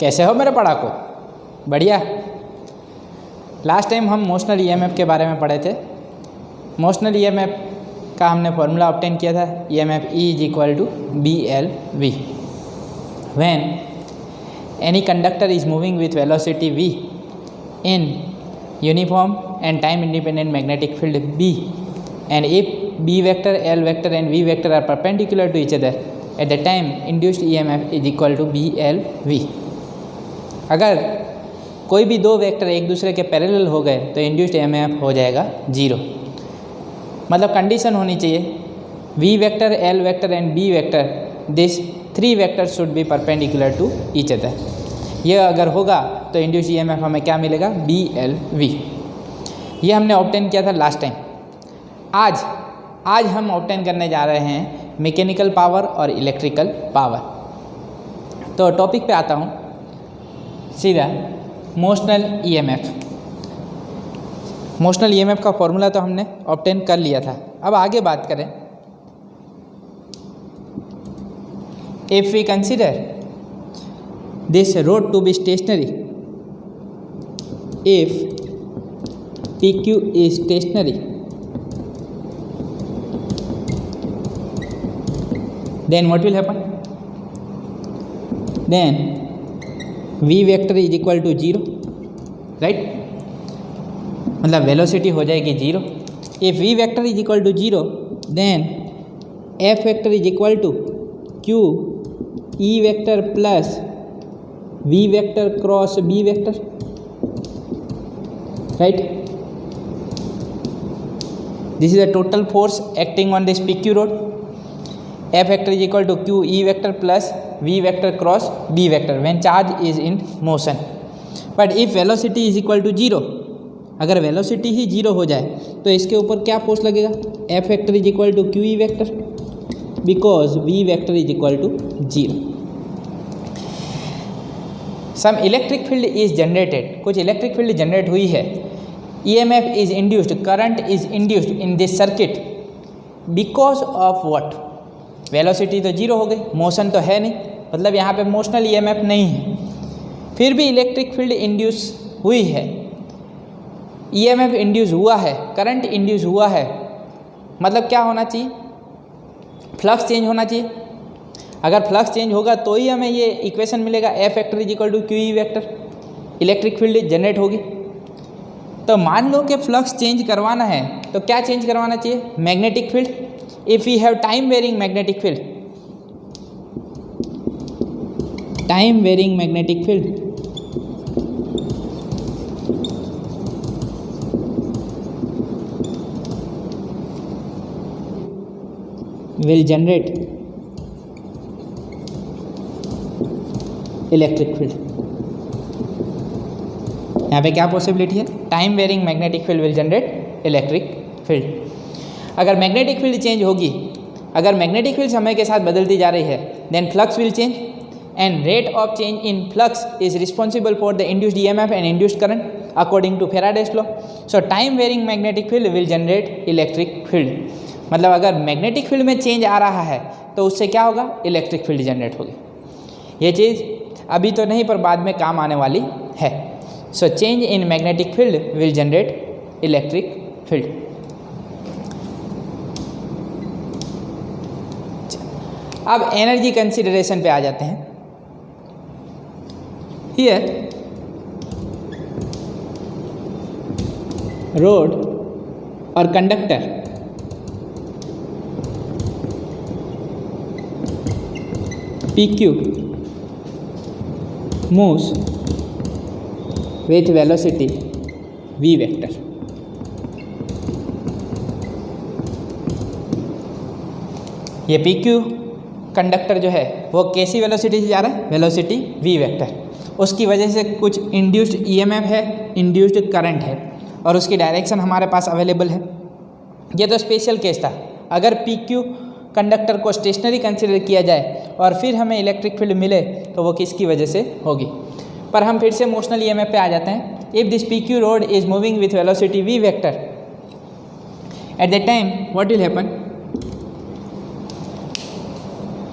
कैसे हो मेरे पढ़ाकू? बढ़िया। लास्ट टाइम हम मोशनल ईएमएफ के बारे में पढ़े थे। मोशनल ईएमएफ का हमने फॉर्मूला ऑब्टेन किया था, EMF E is equal to BLV when any conductor is moving with velocity V in uniform and time independent magnetic field B and if B vector, L vector and V vector are perpendicular to each other at the time induced EMF is equal to BLV। अगर कोई भी दो vector एक दूसरे के parallel हो गए तो इंड्यूस्ड EMF हो जाएगा 0। मतलब कंडीशन होनी चाहिए V vector, L vector and B vector, this 3 vector should be perpendicular to each other. यह अगर होगा तो इंड्यूस्ड EMF हमें क्या मिलेगा? BLV। ये हमने ऑब्टेन किया था लास्ट टाइम। आज हम ऑब्टेन करने जा रहे हैं मैकेनिकल पावर और इलेक्ट्रिकल पावर। तो टॉपिक पे आता हूँ सीधा, मोशनल ईएमएफ। मोशनल ईएमएफ का फॉर्मूला तो हमने ऑब्टेन कर लिया था। अब आगे बात करें, if we consider this rod to be stationary, if PQ is stationary, then what will happen? Then V vector is equal to 0, right? मतलब वेलोसिटी हो जाएगी 0। If V vector is equal to 0, then F vector is equal to Q E vector plus V vector cross B vector, right? This is the total force acting on this PQ road. F vector is equal to Q E vector plus V vector cross B vector when charge is in motion. But if velocity is equal to 0, अगर velocity ही 0 हो जाए तो इसके ऊपर क्या force लगेगा? F vector is equal to Q E vector because V vector is equal to 0. Some electric field is generated, कुछ electric field generate हुई है। EMF is induced, current is induced in this circuit because of what? Velocity तो 0 हो गई, motion तो है नहीं, मतलब यहाँ पे मोशनल EMF नहीं है, फिर भी इलेक्ट्रिक फील्ड इंड्यूस हुई है, EMF इंड्यूस हुआ है, करंट इंड्यूस हुआ है। मतलब क्या होना चाहिए? फ्लक्स चेंज होना चाहिए। अगर फ्लक्स चेंज होगा तो ही हमें ये इक्वेशन मिलेगा, F vector is equal to Q E vector, electric field generate होगी। तो मान लो कि फ्लक्स चेंज करवाना है तो क्या चेंज करवाना चाहिए? Magnetic field. If you have time varying magnetic field, time varying magnetic field will generate electric field. यहाँ पे क्या पॉसिबिलिटी है? Time varying magnetic field will generate electric field. अगर मैग्नेटिक फील्ड चेंज होगी, अगर मैग्नेटिक फील्ड समय के साथ बदलती जा रही है, then flux will change and rate of change in flux is responsible for the induced EMF and induced current according to Faraday's law. So time varying magnetic field will generate electric field. मतलब अगर magnetic field में change आ रहा है तो उससे क्या होगा? इलेक्ट्रिक फील्ड जनरेट होगी। ये चीज़ अभी तो नहीं पर बाद में काम आने वाली है। So change in magnetic field will generate electric field. अब एनर्जी कंसिडरेशन पे आ जाते हैं। हियर रोड और conductor PQ moves with velocity V vector। ये PQ कंडक्टर जो है वो कैसी वेलोसिटी से जा रहा है? Velocity V vector. उसकी वजह से कुछ इंड्यूस्ड EMF है, इंड्यूस्ड करंट है और उसकी डायरेक्शन हमारे पास अवेलेबल है। ये तो स्पेशल केस था। अगर PQ कंडक्टर को स्टेशनरी कंसिडर किया जाए और फिर हमें इलेक्ट्रिक फील्ड मिले तो वो किसकी वजह से होगी? पर हम फिर से मोशनल EMF पे आ जाते हैं। If this PQ rod is moving with velocity V vector, at the time what will happen?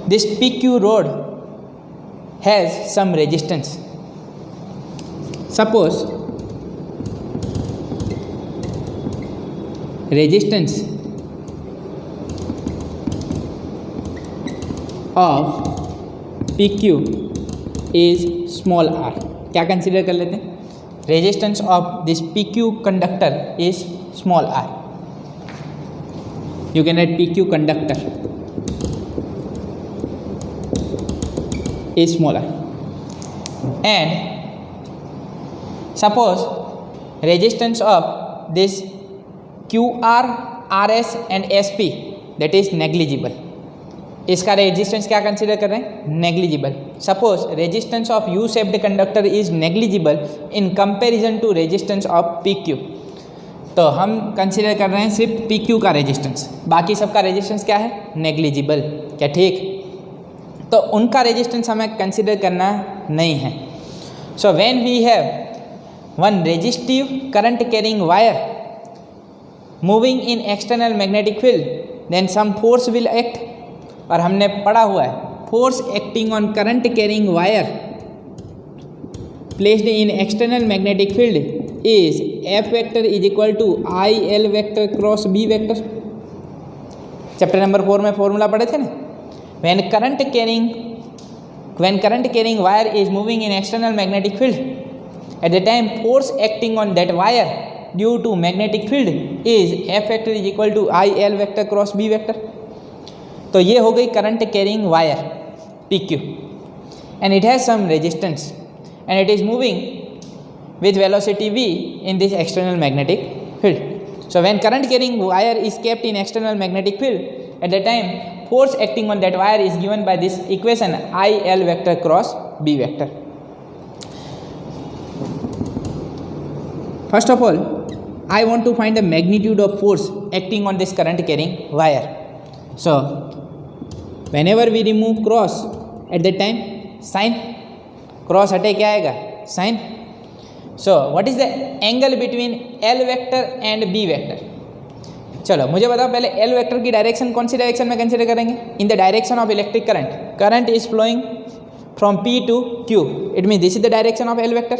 This PQ rod has some resistance, suppose resistance of P Q is small R. क्या consider कर लेते हैं? Resistance of this P Q conductor is small R. You can write P Q conductor is small R and suppose resistance of this QR, RS and SP that is negligible। इसका resistance क्या consider कर रहे हैं? Negligible. Suppose resistance of U shaped conductor is negligible in comparison to resistance of P Q. तो हम consider कर रहे हैं सिर्फ पी क्यू का रेजिस्टेंस, बाकी सबका रेजिस्टेंस क्या है? नेग्लिजिबल। क्या ठीक? तो उनका रेजिस्टेंस हमें कंसिडर करना नहीं है। So when we have one resistive current carrying wire moving in external magnetic field, then some force will act। और हमने पढ़ा हुआ है force acting on current carrying wire placed in external magnetic field is F vector is equal to I L vector cross B vector। Chapter number 4 में formula पढ़े थे ना। when current carrying wire is moving in external magnetic field, at the time force acting on that wire due to magnetic field is F vector is equal to I L vector cross B vector। तो ये हो गई current carrying wire PQ and it has some resistance and it is moving with velocity v in this external magnetic field। So when current carrying wire is kept in external magnetic field, at the time force acting on that wire is given by this equation I L vector cross B vector। First of all, I want to find the magnitude of force acting on this current carrying wire। So, whenever we remove cross at that time sin, cross हटे क्या आएगा? sin। So, what is the angle between L vector and B vector? चलो मुझे बताओ पहले L vector की direction कौन सी डायरेक्शन में कंसिडर करेंगे? In the direction of electric current. Current is flowing from P to Q। It mean this is the direction of L vector.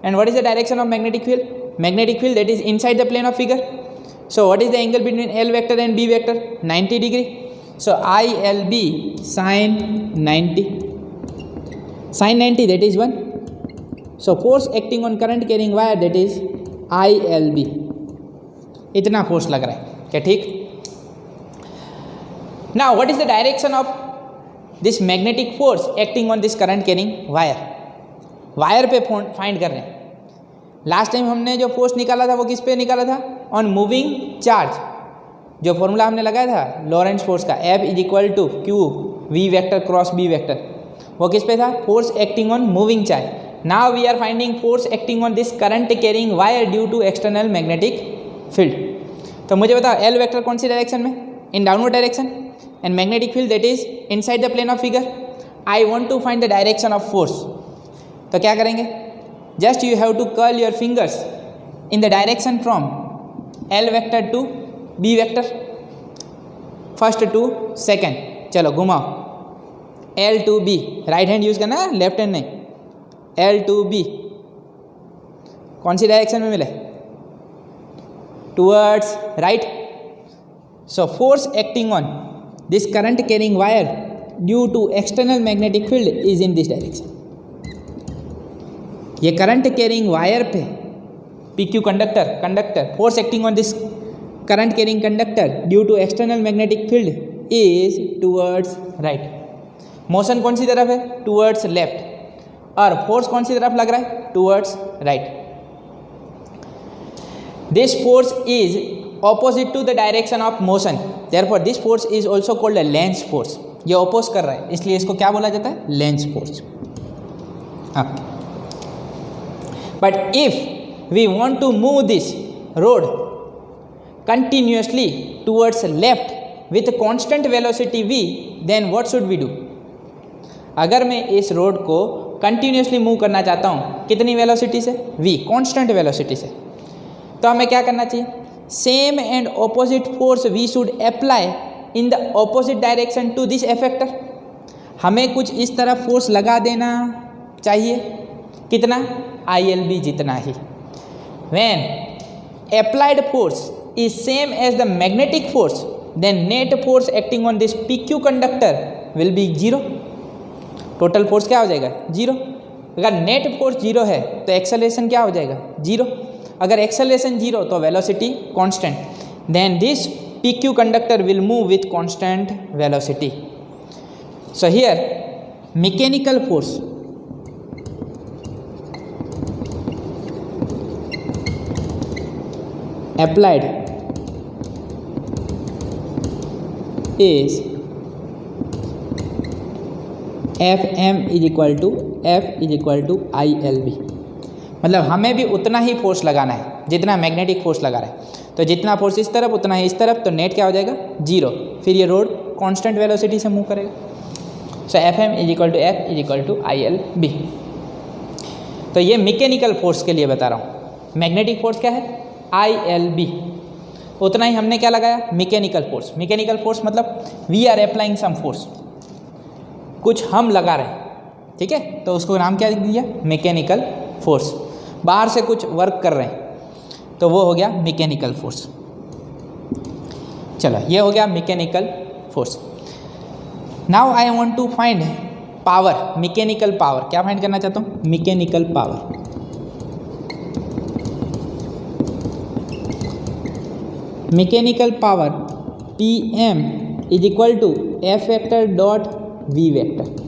And what is the direction of magnetic field? Magnetic field that is inside the plane of figure। So what is the angle between L vector and B vector? 90 degree। So ILB sin 90, sin 90 that is 1। So force acting on current carrying wire that is ILB। इतना force लग रहा है क्या? ठीक। Now what is the direction of this magnetic force acting on this current carrying wire? Wire पे find कर रहे हैं। लास्ट टाइम हमने जो फोर्स निकाला था वो किस पे निकाला था? On moving charge. जो फॉर्मूला हमने लगाया था लॉरेंट्ज फोर्स का F इज इक्वल टू Q V vector cross B vector, वो किस पे था? Force acting on moving charge. Now we are finding force acting on this current carrying wire due to external magnetic field. तो मुझे बताओ L vector कौन सी डायरेक्शन में? In downward direction. And magnetic field that is inside the plane of figure. I want to find the direction of force. तो क्या करेंगे? Just you have to curl your fingers in the direction from L vector to B vector, first to second. चलो घुमाओ L to B, right hand use करना है, left hand नहीं। L to B कौन सी डायरेक्शन में मिले? Towards right. So force acting on this current carrying wire due to external magnetic field is in this direction. ये current carrying wire पे PQ conductor force acting on this current carrying conductor due to external magnetic field is towards right. Motion कौन सी तरफ है? Towards left. और force कौन सी तरफ लग रहा है? Towards right. This force is opposite to the direction of motion, therefore this force is also called a Lenz force. ये ऑपोज कर रहा है इसलिए इसको क्या बोला जाता है? Lenz force. But if we want to move this rod continuously towards left with constant velocity v, then what should we do? अगर मैं इस रोड को कंटिन्यूसली मूव करना चाहता हूँ कितनी वेलोसिटी से? v, कांस्टेंट वेलोसिटी से। तो हमें क्या करना चाहिए? Same and opposite force we should apply in the opposite direction to this effector. हमें कुछ इस तरह फोर्स लगा देना चाहिए कितना, ILB जितना ही। When applied force is same as the magnetic force then net force acting on this PQ conductor will be 0। Total force क्या हो जाएगा, 0। अगर नेट फोर्स 0 है तो एक्सेलरेशन क्या हो जाएगा, 0। अगर एक्सेलरेशन 0 तो velocity constant, then this PQ conductor will move with constant velocity. So here mechanical force applied is FM is equal to F is equal to ILB। मतलब हमें भी उतना ही फोर्स लगाना है जितना मैग्नेटिक फोर्स लगा रहा है। तो जितना फोर्स इस तरफ उतना ही इस तरफ, तो नेट क्या हो जाएगा, 0। फिर ये रोड कांस्टेंट वेलोसिटी से मूव करेगा। So FM is equal to F is equal to ILB। तो ये मैकेनिकल फोर्स के लिए बता रहा हूँ। मैग्नेटिक फोर्स क्या है, ILB। उतना ही हमने क्या लगाया, मैकेनिकल फोर्स। मैकेनिकल फोर्स मतलब we are applying some force, कुछ हम लगा रहे हैं, ठीक है, तो उसको नाम क्या दिया, मैकेनिकल फोर्स। बाहर से कुछ वर्क कर रहे हैं तो वो हो गया मैकेनिकल फोर्स। चलो ये हो गया mechanical force. Now I want to find power, mechanical power. क्या फाइंड करना चाहता हूँ, mechanical power. Mechanical power PM is equal to F vector dot V vector.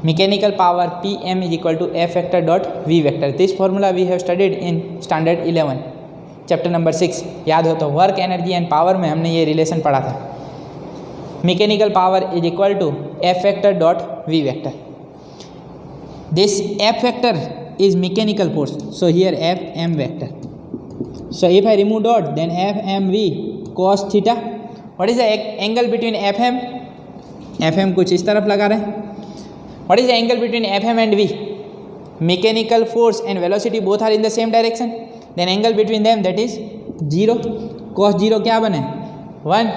Mechanical power PM is equal to F vector dot V vector. This formula we have studied in standard 11 chapter number 6। याद हो तो work energy and power में हमने ये relation पढ़ा था। Mechanical power is equal to F vector dot V vector. This F vector is mechanical force, so here FM vector. So if I remove dot, then FMV cos theta. What is the angle between FM? FM कुछ इस तरफ लगा रहे हैं. What is the angle between FM and V? Mechanical force and velocity both are in the same direction. Then angle between them, that is 0. Cos 0 क्या बने, 1.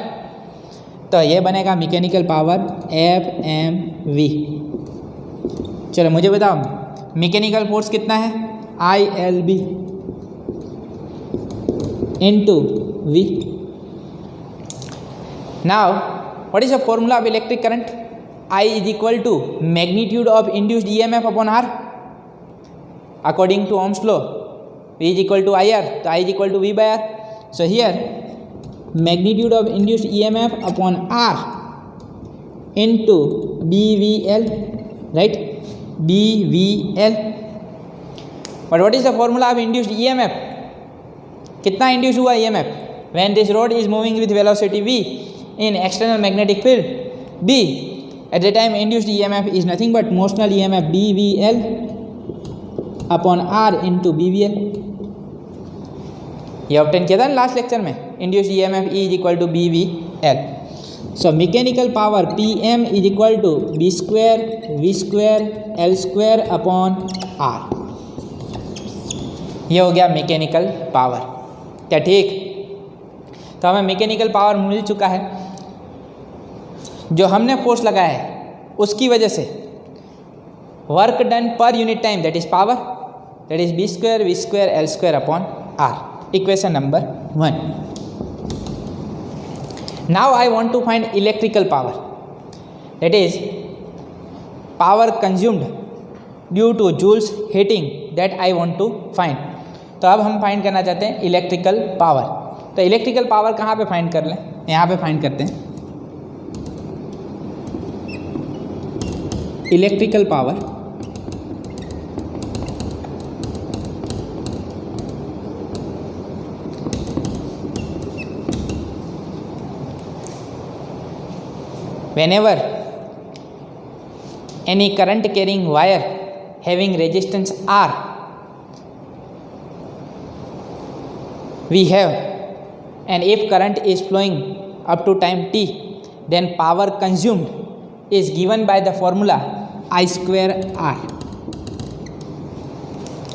तो ये बनेगा मैकेनिकल पावर FMV. चलो मुझे बताओ मैकेनिकल फोर्स कितना है, ILB into V. Now what is the formula of electric current? I is equal to magnitude of induced EMF upon R. According to Ohm's law, V is equal to IR, so I is equal to V by R. So here magnitude of induced EMF upon R into BVL, right? BVL. But what is the formula of induced EMF? कितना induce हुआ EMF? When this rod is moving with velocity V in external magnetic field B, at the time induced EMF is nothing but motional EMF BVL upon R into BVL. ये obtain किया था last lecture में. Induced EMF E is equal to BVL. So mechanical power PM is equal to B square V square L square upon R. ये हो गया mechanical power. क्या ठीक? तो हमें मैकेनिकल पावर मिल चुका है. जो हमने फोर्स लगाया है उसकी वजह से work done per unit time, that is power, that is B square V square L square upon R. Equation number 1. Now I want to find electrical power, that is power consumed due to joules heating, that I want to find. तो अब हम find करना चाहते हैं electrical power. तो electrical power कहाँ पे find कर लें, यहाँ पे फाइंड करते हैं. Electrical power whenever any current carrying wire having resistance R we have, and if current is flowing up to time t, then power consumed is given by the formula I square R.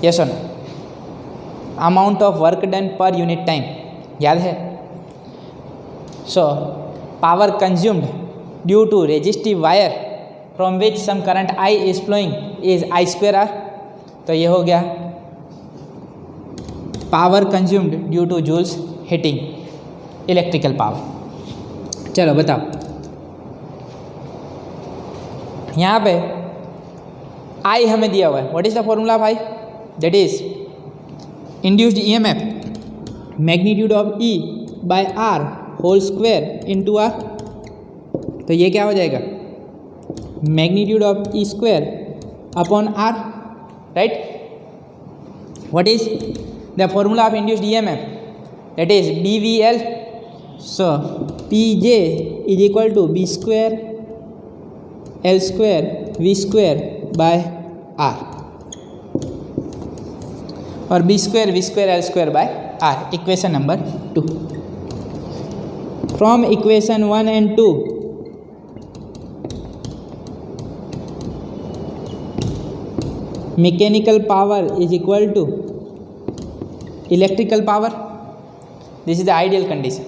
Yes or no? Amount of work done per unit time. याद है? So power consumed due to resistive wire from which some current I is flowing is I square R. तो ये हो गया power consumed due to Joule's heating, electrical power. चलो बताओ, यहाँ पे आई हमें दिया हुआ है, what is the formula of I? That is induced EMF magnitude of E by R whole square into R. तो ये क्या हो जाएगा? Magnitude of E square upon R, right? What is the formula of induced EMF? That is BVL. So PJ is equal to B square L square V square by R, और B square V square L square by R, equation number 2। From equation 1 and 2 mechanical power is equal to electrical power. This is the ideal condition.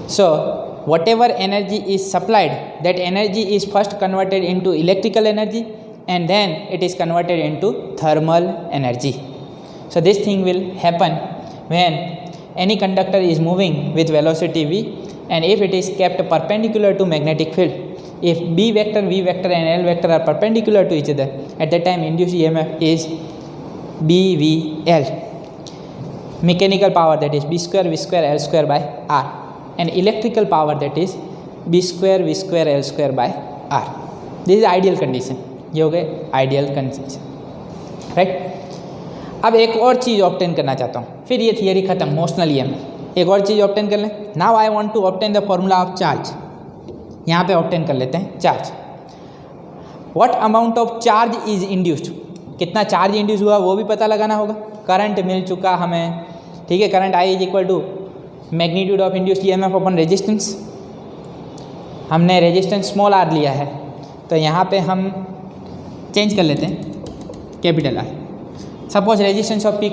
So whatever energy is supplied, that energy is first converted into electrical energy and then it is converted into thermal energy. So this thing will happen when any conductor is moving with velocity v, and if it is kept perpendicular to magnetic field, if B vector, V vector and L vector are perpendicular to each other, at that time induced EMF is BVL. Mechanical power, that is B square V square L square by R, and electrical power, that is B square V square L square by R. This is ideal condition. ये हो गए ideal condition, right? अब एक और चीज़ obtain करना चाहता हूँ, फिर ये थियरी खत्म, मोशनल EMF। एक और चीज़ ऑब्टेन कर लें। Now I want to obtain the formula of charge. यहाँ पे ऑब्टेन कर लेते हैं charge. What amount of charge is induced, कितना चार्ज इंड्यूस हुआ वो भी पता लगाना होगा। करंट मिल चुका हमें, ठीक है, current I is equal to magnitude of induced EMF upon resistance. हमने रेजिस्टेंस स्मॉल आर लिया है, तो यहाँ पे हम चेंज कर लेते हैं capital R. Suppose resistance of P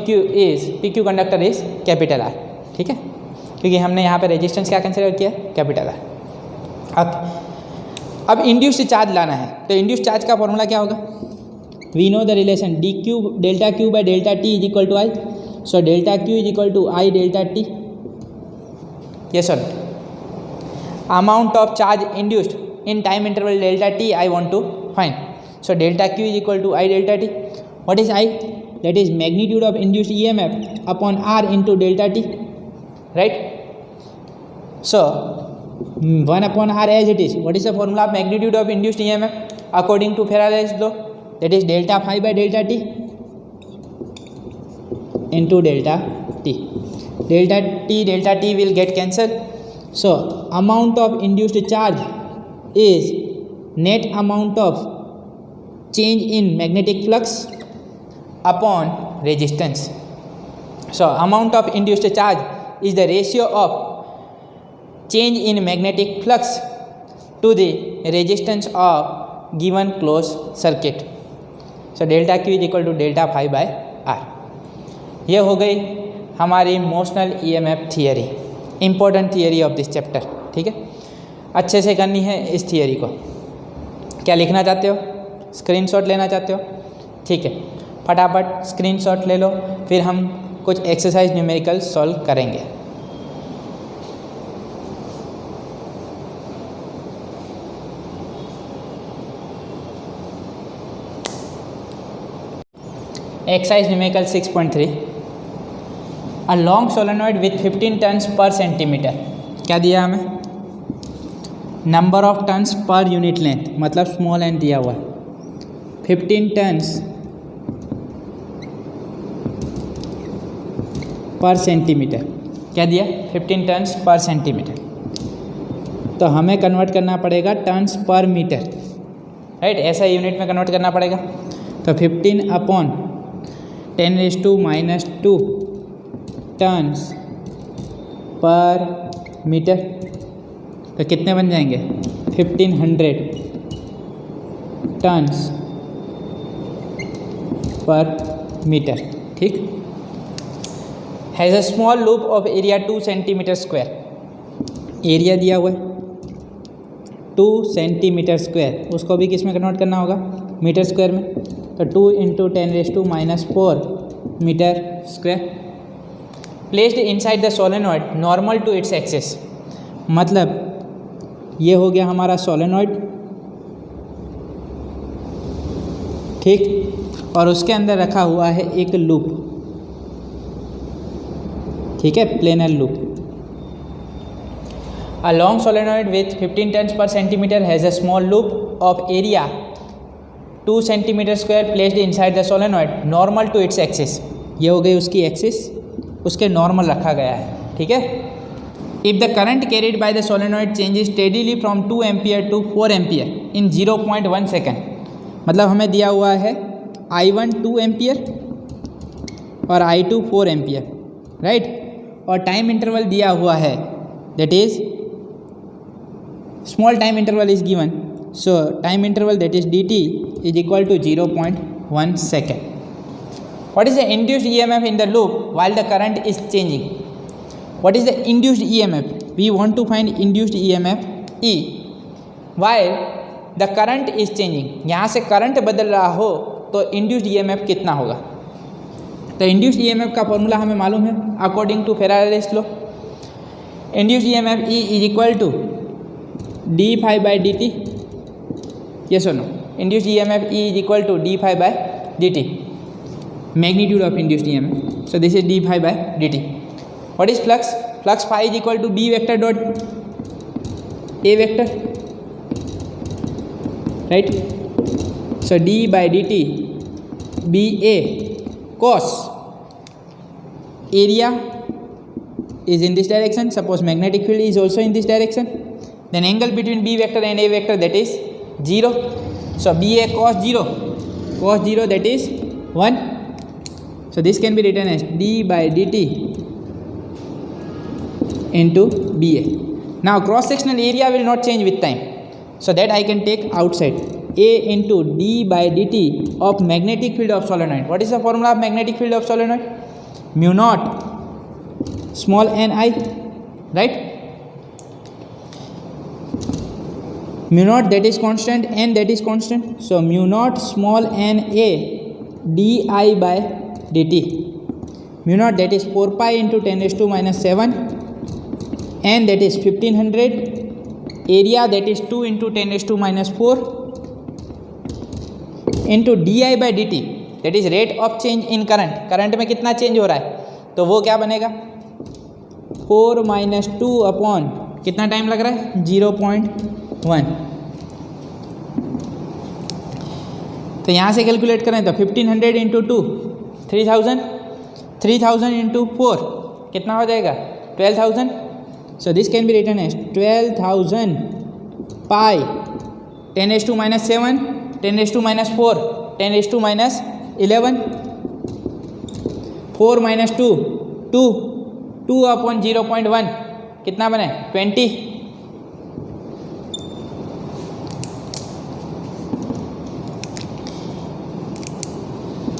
Q conductor is capital R, ठीक है, क्योंकि हमने यहाँ पे रेजिस्टेंस क्या कंसिडर किया, कैपिटल आर। अब इंड्यूस्ड चार्ज लाना है, तो इंड्यूस्ड चार्ज का फॉर्मूला क्या होगा? We know the relation d q delta q by delta t is equal to I. So delta q is equal to I delta t. ये sir amount of charge induced in time interval delta t I want to find. So delta q is equal to I delta t. What is I? That is magnitude of induced EMF upon R into delta T, right? So 1 upon r as it is. What is the formula of magnitude of induced EMF according to Faraday's law? That is delta phi by delta t into delta t. Delta t will get cancelled. So amount of induced charge is net amount of change in magnetic flux upon resistance. So amount of induced charge is the ratio of change in magnetic flux to the resistance of given closed circuit. So delta q is equal to delta phi by r. ये हो गई हमारी motional EMF theory, important theory of this chapter, ठीक है। अच्छे से करनी है इस थियरी को। क्या लिखना चाहते हो? स्क्रीनशॉट लेना चाहते हो? ठीक है, फटाफट स्क्रीनशॉट ले लो, फिर हम कुछ एक्सरसाइज न्यूमेरिकल सॉल्व करेंगे। Exercise numerical 6.3, a long solenoid with 15 turns per centimeter। क्या दिया हमें? Number of turns per unit length, मतलब स्मॉल एन दिया हुआ है। 15 टर्न्स पर सेंटीमीटर, क्या दिया? 15 टर्न्स पर सेंटीमीटर। तो हमें कन्वर्ट करना पड़ेगा टर्न्स पर मीटर, राइट? ऐसा यूनिट में कन्वर्ट करना पड़ेगा। तो 15 अपॉन 10⁻⁻² टर्न्स पर मीटर, तो कितने बन जाएंगे? 1500 टर्न्स पर मीटर, ठीक। Has a small loop of area 2 centimetre square. Area दिया हुआ है 2 सेंटीमीटर स्क्वायर, उसको भी किस में कन्वर्ट करना होगा? मीटर स्क्वायर में, तो 2 into 10⁻⁴ metre square. Placed inside the solenoid normal to its axis, मतलब ये हो गया हमारा सोलेनॉइड, ठीक, और उसके अंदर रखा हुआ है एक लूप, ठीक है, planar loop. A long solenoid with 15 turns per centimeter has a small loop of area 2 centimeter square placed inside the solenoid normal to its axis। ये हो गई उसकी एक्सिस, उसके नॉर्मल रखा गया है, ठीक है। If the current carried by the solenoid changes steadily from 2 ampere to 4 ampere in 0.1 second, मतलब हमें दिया हुआ है I1 2 एम्पियर और I2 4 एम्पियर, राइट, और टाइम इंटरवल दिया हुआ है, that is small time interval is given, so time interval that is dt is equal to 0.1 second. What is the induced EMF in the loop while the current is changing? What is the induced EMF? We want to find induced EMF E while the current is changing। यहाँ से current बदल रहा हो तो induced EMF कितना होगा? तो induced EMF का फॉर्मूला हमें मालूम है according to Faraday's law. induced EMF E is equal to d phi by dt, yes or no? Induced EMF E is equal to d phi by dt, magnitude of induced EMF, so this is d phi by dt. What is flux? Flux phi is equal to b vector dot a vector, right? So d by dt ba cos area is in this direction, suppose magnetic field is also in this direction, then angle between b vector and a vector that is 0, so ba cos 0 that is 1, so this can be written as d by dt into ba. Now cross sectional area will not change with time, so that I can take outside a into d by dt of magnetic field of solenoid. What is the formula of magnetic field of solenoid? Mu naught small n I, right? Mu naught that is constant, n that is constant, so mu naught small n a di by dt, mu naught that is 4 pi into 10⁻⁷, n that is 1500, area that is 2 into 10⁻⁴, into di by dt that is rate of change in current, current में कितना change हो रहा है, तो वो क्या बनेगा 4 - 2 upon कितना टाइम लग रहा है 0.1, तो यहाँ से कैलकुलेट करें तो 1500 इंटू 2 3000, 3000 इंटू 4 कितना हो जाएगा 12000, so this can be written as 12000 pi 10⁻⁷, 10⁻⁴, 10⁻11, 4 - 2 2 upon 0.1 कितना बने 20,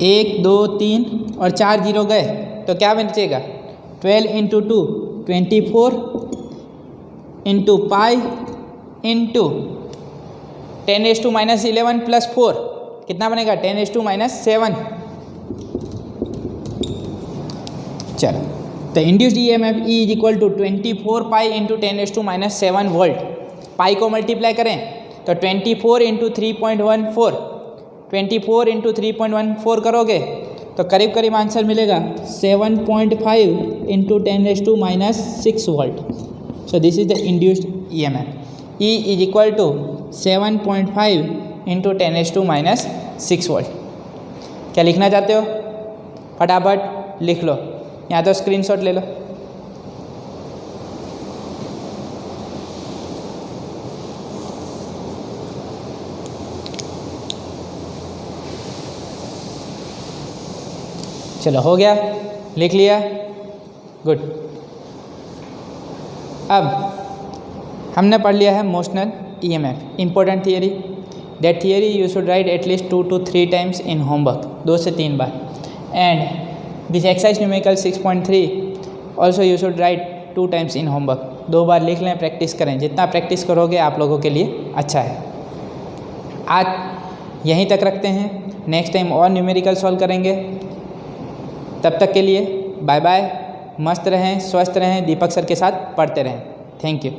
एक 2 3 और 4 जीरो गए तो क्या बचेगा 12 into 2 24 into pi into 10⁻11 plus 4 कितना बनेगा 10⁻⁷। चलो, तो induced EMF E is equal to 24 pi into 10⁻⁷ volt, pi को मल्टीप्लाई करें तो 24 इंटू 3.14, 24 इंटू 3.14 करोगे तो करीब करीब आंसर मिलेगा 7.5 into 10⁻⁶ volt. So this is the induced EMF E is equal to 7.5 into 10⁻⁶ volt. क्या लिखना चाहते हो फटाफट लिख लो, या तो स्क्रीनशॉट ले लो। चलो हो गया, लिख लिया, गुड। अब हमने पढ़ लिया है motional EMF, important theory. That theory you should write at least 2 to 3 times in homework, 2 से 3 बार। And this exercise numerical 6.3 also you should write 2 times in homework. 2 बार लिख लें, प्रैक्टिस करें, जितना प्रैक्टिस करोगे आप लोगों के लिए अच्छा है। आज यहीं तक रखते हैं। नेक्स्ट टाइम और न्यूमेरिकल सॉल्व करेंगे। तब तक के लिए बाय बाय। मस्त रहें, स्वस्थ रहें, दीपक सर के साथ पढ़ते रहें। Thank you.